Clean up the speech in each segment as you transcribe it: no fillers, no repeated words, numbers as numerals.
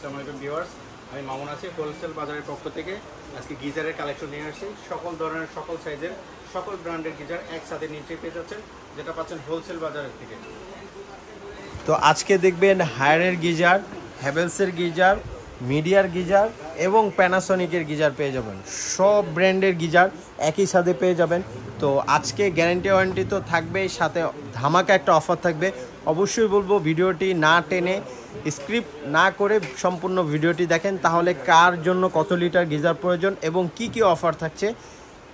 আসসালামু আলাইকুম ভিউয়ার্স, আমি মামুন আছি হোলসেল বাজারের পক্ষ থেকে। আজকে গিজারের কালেকশন নিয়ে আসছি। সকল ধরনের সকল সাইজের সকল ব্র্যান্ডের গিজার একসাথে নিচে পেয়ে যাচ্ছেন, যেটা পাচ্ছেন হোলসেল বাজারের থেকে। তো আজকে দেখবেন হায়ারের গিজার, হ্যাভেলসের গিজার, মিডিয়ার গিজার এবং প্যানাসনিকের গিজার পেয়ে যাবেন। সব ব্র্যান্ডের গিজার একই সাথে পেয়ে যাবেন। তো আজকে গ্যারান্টি ওয়ারেন্টি তো থাকবেই, সাথে ধামাকা একটা অফার থাকবে। অবশ্যই বলবো ভিডিওটি না টেনে স্ক্রিপ্ট না করে সম্পূর্ণ ভিডিওটি দেখেন, তাহলে কার জন্য কত লিটার গিজার প্রয়োজন এবং কি কি অফার থাকছে,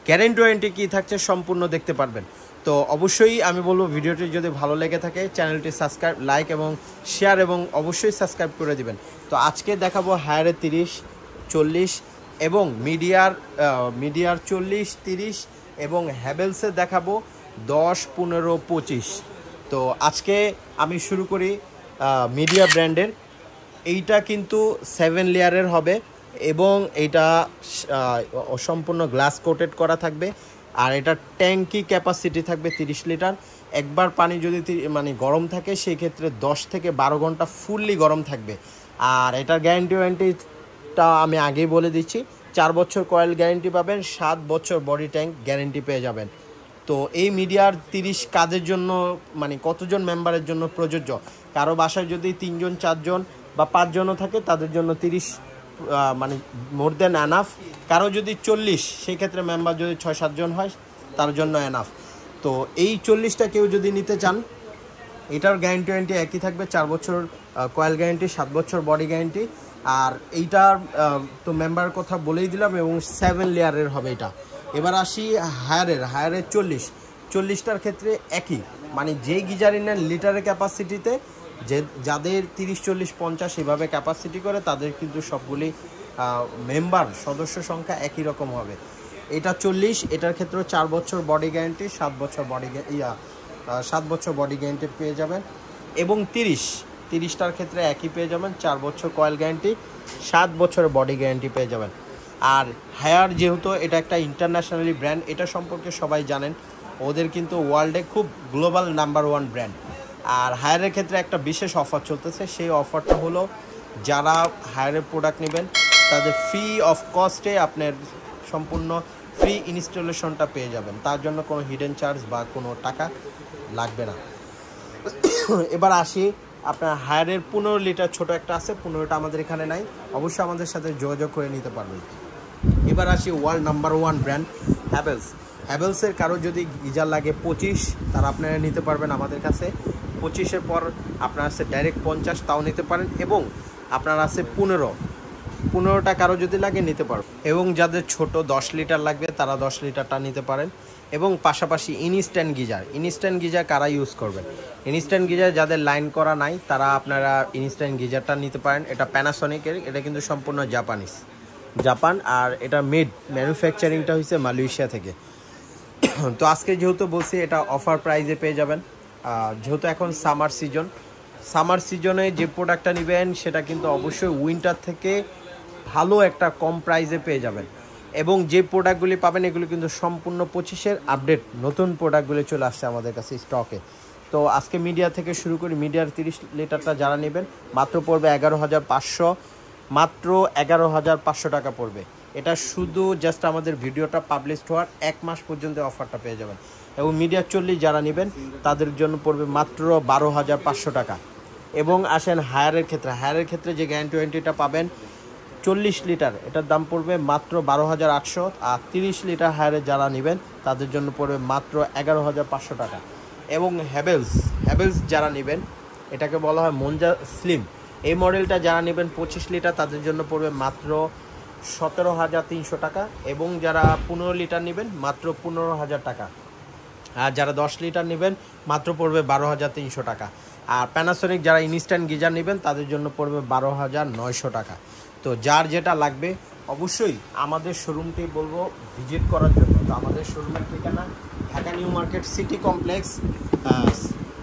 গ্যারান্টি ওয়ারেন্টি কী থাকছে সম্পূর্ণ দেখতে পারবেন। তো অবশ্যই আমি বলবো ভিডিওটি যদি ভালো লেগে থাকে চ্যানেলটি সাবস্ক্রাইব, লাইক এবং শেয়ার এবং অবশ্যই সাবস্ক্রাইব করে দিবেন। তো আজকে দেখাবো হায়ারের 30, 40 এবং মিডিয়ার 40, 30 এবং হ্যাভেলসে দেখাবো 10, 15, 25। তো আজকে আমি শুরু করি মিডিয়া ব্র্যান্ডের। এইটা কিন্তু 7 লেয়ারের হবে এবং এইটা সম্পূর্ণ গ্লাস কোটেড করা থাকবে। আর এটা ট্যাঙ্কি ক্যাপাসিটি থাকবে 30 লিটার। একবার পানি যদি গরম থাকে সেই ক্ষেত্রে 10 থেকে 12 ঘন্টা ফুললি গরম থাকবে। আর এটার গ্যারান্টি ওয়ারেন্টিটা আমি আগেই বলে দিচ্ছি, 4 বছর কয়েল গ্যারান্টি পাবেন, 7 বছর বডি ট্যাঙ্ক গ্যারান্টি পেয়ে যাবেন। তো এই মিডিয়ার 30 কাজের জন্য কতজন মেম্বারের জন্য প্রযোজ্য? কারো বাসায় যদি 3 জন 4 জন বা 5 জনও থাকে তাদের জন্য 30 মোর দেন এনাফ। কারো যদি 40, সেই ক্ষেত্রে মেম্বার যদি 6-7 জন হয় তার জন্য এনাফ। তো এই 40টা কেউ যদি নিতে চান, এটার গ্যারান্টি ওয়ারেন্টি একই থাকবে, 4 বছর কয়েল গ্যারান্টি, 7 বছর বডি গ্যারান্টি। আর এইটার তো মেম্বারের কথা বলেই দিলাম এবং 7 লেয়ারের হবে এটা। এবার আসি হায়ারের 40টার ক্ষেত্রে একই, যেই গিজারই নেন লিটারের ক্যাপাসিটিতে, যাদের 30, 40, 50 এভাবে ক্যাপাসিটি করে তাদের কিন্তু সবগুলি মেম্বার সদস্য সংখ্যা একই রকম হবে। এটা 40, এটার ক্ষেত্রেও 4 বছর বডি গ্যারান্টি, 7 বছর বডি গ্যারান্টি পেয়ে যাবেন। এবং 30টার ক্ষেত্রে একই পেয়ে যাবেন, 4 বছর কয়েল গ্যারান্টি, 7 বছর বডি গ্যারান্টি পেয়ে যাবেন। আর হায়ার যেহেতু এটা একটা ইন্টারন্যাশনালি ব্র্যান্ড, এটা সম্পর্কে সবাই জানেন, ওদের কিন্তু ওয়ার্ল্ডে খুব গ্লোবাল নাম্বার 1 ব্র্যান্ড। আর হায়ারের ক্ষেত্রে একটা বিশেষ অফার চলতেছে, সেই অফারটা হলো যারা হায়ারের প্রোডাক্ট নেবেন তাদের ফ্রি অফ কস্টে আপনার সম্পূর্ণ ফ্রি ইনস্টলেশনটা পেয়ে যাবেন। তার জন্য কোনো হিডেন চার্জ বা কোনো টাকা লাগবে না। এবার আসি আপনার হায়ারের 15 লিটার ছোট একটা আছে, 15টা আমাদের এখানে নাই, অবশ্যই আমাদের সাথে যোগাযোগ করে নিতে পারবেন। এবার আসি ওয়ার্ল্ড নাম্বার 1 ব্র্যান্ড হ্যাভেলসের। কারো যদি গিজার লাগে 25, তারা আপনারা নিতে পারবেন আমাদের কাছে। 25-এর পর আপনার আছে ডাইরেক্ট 50, তাও নিতে পারেন। এবং আপনার আছে 15টা কারো যদি লাগে নিতে পারবেন। এবং যাদের ছোট 10 লিটার লাগবে তারা 10 লিটারটা নিতে পারেন। এবং পাশাপাশি ইনস্ট্যান্ট গিজার কারা ইউজ করবেন? ইনস্ট্যান্ট গিজার যাদের লাইন করা নাই তারা আপনারা ইনস্ট্যান্ট গিজারটা নিতে পারেন। এটা প্যানাসনিকের, এটা কিন্তু সম্পূর্ণ জাপান। আর এটা ম্যানুফ্যাকচারিংটা হয়েছে মালয়েশিয়া থেকে। তো আজকে যেহেতু বলছি এটা অফার প্রাইসে পেয়ে যাবেন, যেহেতু এখন সামার সিজনে যে প্রোডাক্টটা নেবেন সেটা কিন্তু অবশ্যই উইন্টার থেকে ভালো একটা কম প্রাইসে পেয়ে যাবেন। এবং যে প্রোডাক্টগুলি পাবেন এগুলো কিন্তু সম্পূর্ণ 25-এর আপডেট নতুন প্রোডাক্টগুলি চলে আসছে আমাদের কাছে স্টকে। তো আজকে মিডিয়া থেকে শুরু করি। মিডিয়ার 30 লিটারটা যারা নেবেন মাত্র পড়বে 11,500 টাকা পড়বে। এটা শুধু জাস্ট আমাদের ভিডিওটা পাবলিশ হওয়ার 1 মাস পর্যন্ত অফারটা পেয়ে যাবেন। এবং মিডিয়া 40 যারা নেবেন তাদের জন্য পড়বে মাত্র 12,500 টাকা। এবং আসেন হায়ারের ক্ষেত্রে যে গ্যারান্টি ওয়ারেন্টিটা পাবেন 40 লিটার, এটার দাম পড়বে মাত্র 12,800। আর 30 লিটার হায়ারে যারা নেবেন তাদের জন্য পড়বে মাত্র 11,500 টাকা। এবং হ্যাভেলস যারা নেবেন, এটাকে বলা হয় মঞ্জা স্লিম, এই মডেলটা যারা নেবেন 25 লিটার তাদের জন্য পড়বে মাত্র 17,300 টাকা। এবং যারা 15 লিটার নেবেন মাত্র 15,000 টাকা। আর যারা 10 লিটার নেবেন মাত্র পড়বে 12,300 টাকা। আর প্যানাসনিক যারা ইনস্ট্যান্ট গিজার নেবেন তাদের জন্য পড়বে 12,900 টাকা। তো যার যেটা লাগবে অবশ্যই আমাদের শোরুমটি বলবো ভিজিট করার জন্য। তো আমাদের শোরুমের ঠিকানা Dhaka new market city complex,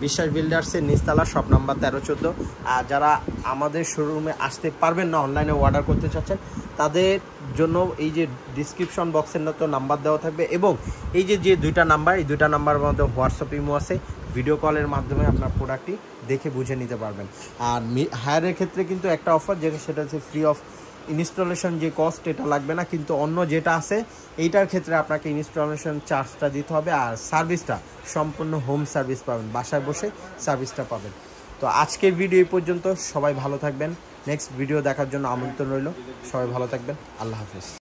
বিশ্বাস বিল্ডার্সের নিচতলা, শপ নাম্বার 13-14। আর যারা আমাদের শোরুমে আসতে পারবেন না, অনলাইনে অর্ডার করতে চাচ্ছেন, তাদের জন্য এই যে ডিসক্রিপশন বক্সের মতো নাম্বার দেওয়া থাকবে। এবং এই যে 2টা নাম্বার, এই 2টা নাম্বারের মধ্যে হোয়াটসঅ্যাপ ইমো আছে, ভিডিও কলের মাধ্যমে আপনার প্রোডাক্টটি দেখে বুঝে নিতে পারবেন। আর হায়ারের ক্ষেত্রে কিন্তু একটা অফার, যেটা সেটা হচ্ছে ফ্রি অফ ইনস্টলেশন যে কস্ট, এটা লাগবে না। কিন্তু অন্য যেটা আছে এইটার ক্ষেত্রে আপনাকে ইনস্টলেশন চার্জটা দিতে হবে, আর সার্ভিসটা সম্পূর্ণ হোম সার্ভিস পাবেন, বাসায় বসে সার্ভিসটা পাবেন। তো আজকের ভিডিও এই পর্যন্ত, সবাই ভালো থাকবেন। নেক্সট ভিডিও দেখার জন্য আমন্ত্রণ রইল, সবাই ভালো থাকবেন, আল্লাহ হাফেজ।